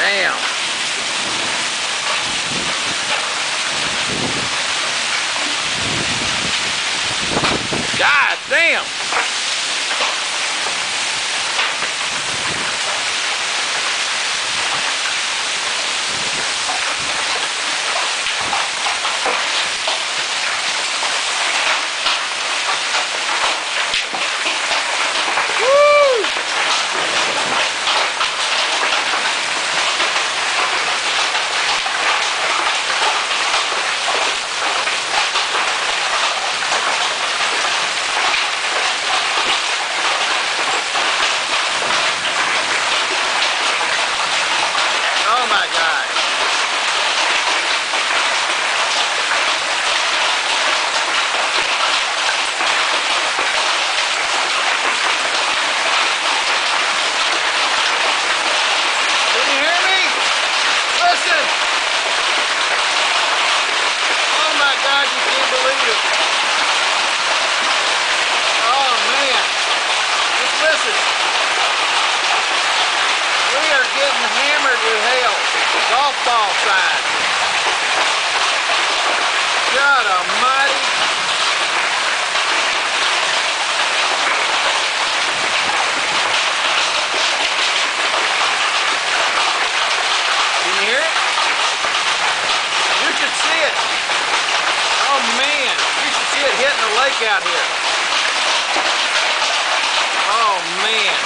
Damn. God damn. Oh my God. Can you hear me? Listen. Oh my God, you can't believe it. Oh man. Just listen. We are getting hammered with hail. Golf ball size. God almighty. Can you hear it? You should see it. Oh man, you should see it hitting the lake out here. Oh man.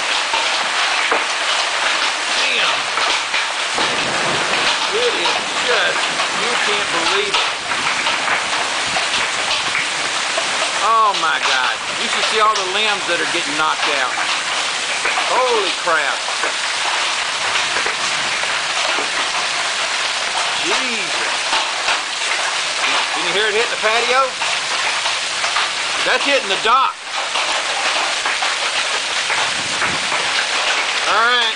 Damn. It is just, you can't believe it. Oh my God. You should see all the limbs that are getting knocked out. Holy crap. Jesus. Can you hear it hitting the patio? That's hitting the dock. All right.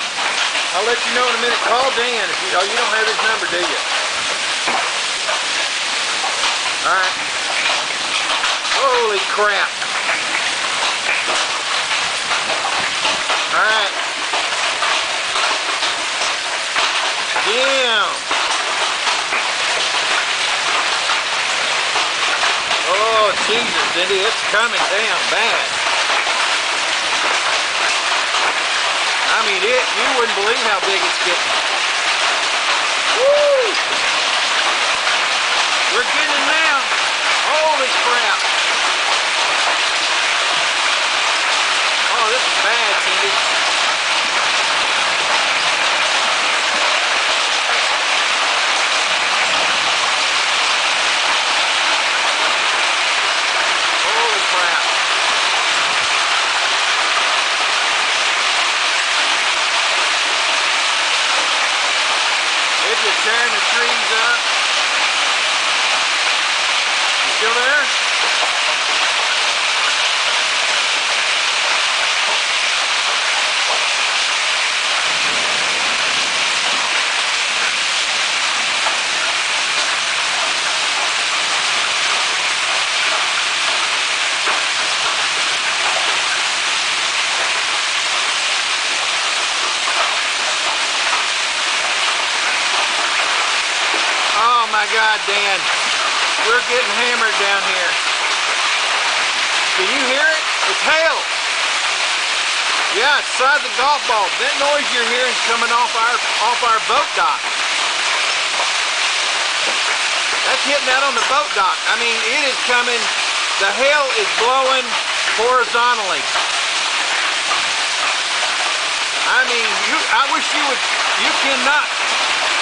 I'll let you know in a minute. Call Dan. If you, oh, you don't have his number, do you? All right. Holy crap. All right. Damn. Oh, Jesus, Cindy, it's coming down bad. I mean, you wouldn't believe how big it's getting. Woo! We're getting it now. Holy crap. Oh, this is bad, Cindy. Holy crap. It's just tearing the trees up. You still there? Oh my God, Dan. We're getting hammered down here. Can you hear it? It's hail. Yeah, it's the size of golf balls. That noise you're hearing is coming off our boat dock. That's hitting out on the boat dock. I mean, it is coming. The hail is blowing horizontally. I mean, I wish you would. You cannot.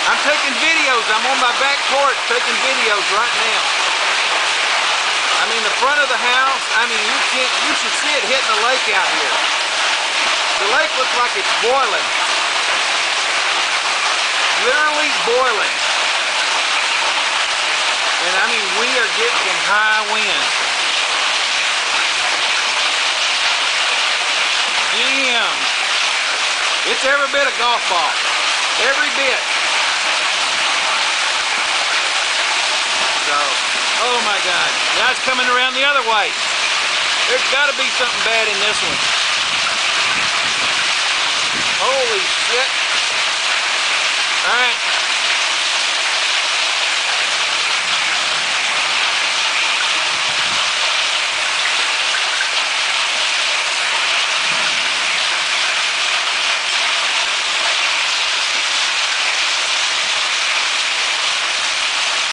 I'm taking videos. I'm on my back porch taking videos right now. I mean, the front of the house, I mean, you should see it hitting the lake out here. The lake looks like it's boiling. Literally boiling. And I mean, we are getting some high winds. Damn. It's every bit a golf ball. Every bit. So, oh my God. Now it's coming around the other way. There's got to be something bad in this one. Holy shit.